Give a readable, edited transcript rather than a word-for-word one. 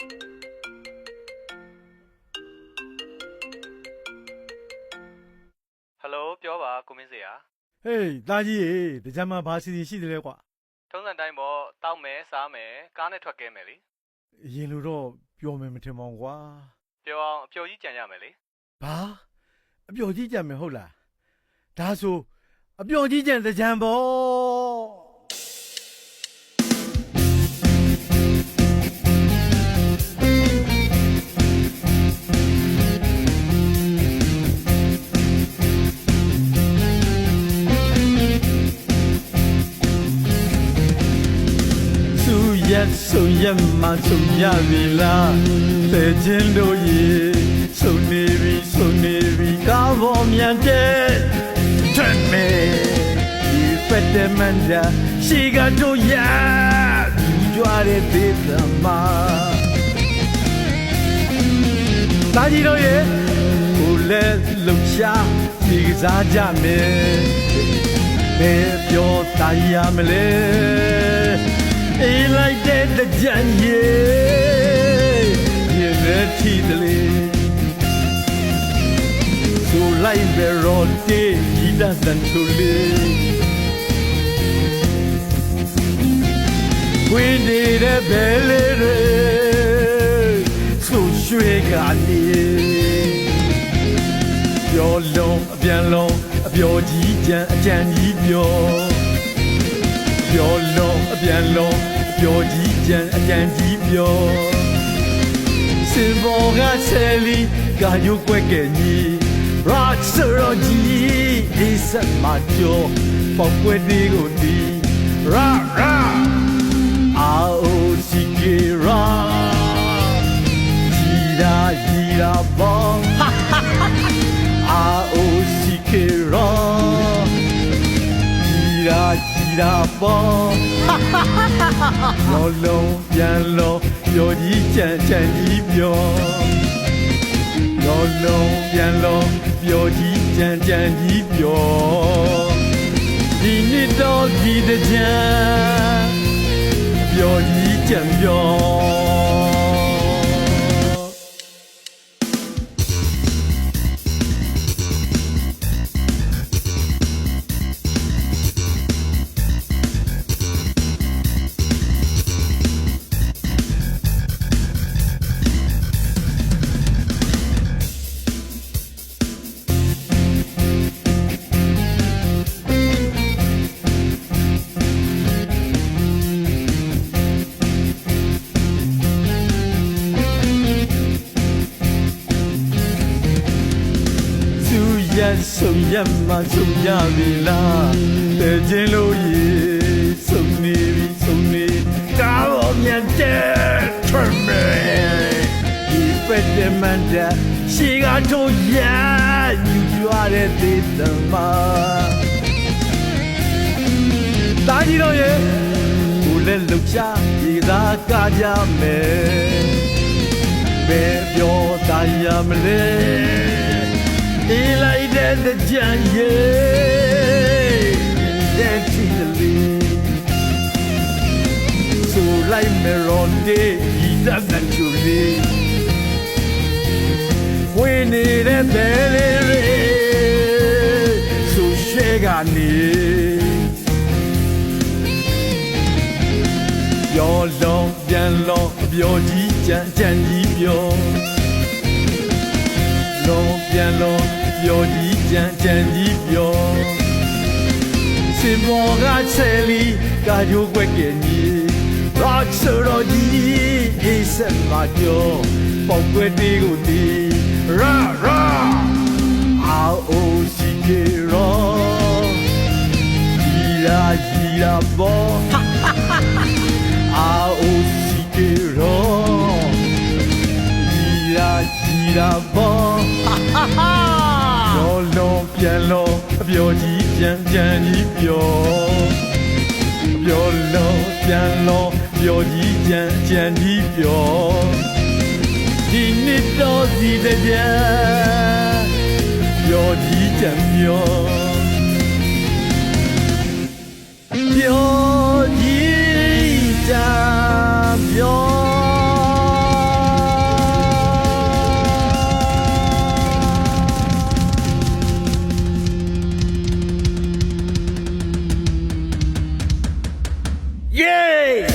Hello ပြောပါကိုမင်းစေရ ဟေးတာကြီးရေတကြမ်းမှာဘာစီစဉ်ရှိတယ်လဲကွာ ထုံးစံတိုင်းပေါ့တောက်မယ်စားမယ်ကားနဲ့ထွက်ကဲမယ်လေ အရင်လိုတော့ပြောမယ်မထင်ပါဘူးကွာ ပြောအောင်အပျော်ကြီးကြံရမယ်လေ ဘာအပျော်ကြီးကြံမယ်ဟုတ်လားဒါဆိုအပျော်ကြီးကြံတကြမ်းပေါ့ဆုံရမှဆုံရပြီလားသေခြင်းတို့ရေဆုံနေပြီကားပေါ်မြန်တဲ့ထွက်မယ်ဒီဖက်တဲ့မန်ဒါရှိကတို့ရကြွားတဲ့ဒေသမတာကြီးတို့ရေကိုလည်းလုံရှာဒီကစားကြမယ်ဘယ်ပြောတာရမလဲအေးလိုက်တဲ့ကြံရေရင်နဲ့ထီတလေဆိုလိုက်ပဲရောတေးဒီတန်ထူလေးဝင်းနေတဲ့ဘယ်လေးတွေဆိုရွှေကနေပြောလုံးအပြန်လုံးအပြောကြီးကြံအကြံကြီးပြောလုံးအပြန်လုံးပြောကြီးကြံအကြံကြီးပြောစင်ဘောကဆယ်လီကရုပ်ွက်ကဲညီရာစရောကြီးဒီစမကျော်ပေါက်ွက်ဒီကိုဒီရာအာအိုစီကေရာကြီးရာဘောအာအိုစီကေရာကြီးရာပေါ်လောလုံးပြန်လုံးပြောကြီးကြံကြီးပြောလောလုံးပြန်လုံးပြောကြီးကြံကြီးပြောဒီနှစ်တော့ဒီတကြံပြောကြီးကြံပြောဆုံရမှဆုံရပြီလားတဲ့ချင်းလို့ရေဆုံနေကားပေါ်မြန်တဲ့ထွက်မယ်ဒီဖက်တဲ့မန်ဒါရှိကတို့ရယူကြွားတဲ့ဒေသမတာကြီးတို့ရေကိုလည်းလှုပ်ရှားဒီသာကားကြမယ်ဘယ်ပြောတာရမလဲအေးလိုက်တဲ့ကြံရေတဲ့ချီလေဆိုလိုက်မေရွန်ဒေးဒီတန်ချူလေးဝင်းနေတဲ့ဘယ်လေးဆိုရှေကနေပြောလုံးပြန်လုံးပြောကြီးကြံကြီးပြောလုံးပြန်လုံးပြောကြီးကြံကြီးပြောစင်ဘောကဆယ်လီကရုပ်ွက်ကဲညီရာစရောကြီးဒီစမကျော်ပေါက်ွက်ဒီကိုဒီရာအာအိုစီကေရောကြီးရာဘောအာအိုစီကေရောကြီးရာဘောလောလုံးပြန်လုံးအပြောကြီးကြံကြီးပြောလုံးပြန်လုံးပြောကြီးကြံကြီးပြောဒီနှစ်တော့ဒီတကြံပြောကြီးကြံပြောကြီးကြံပြော ယေ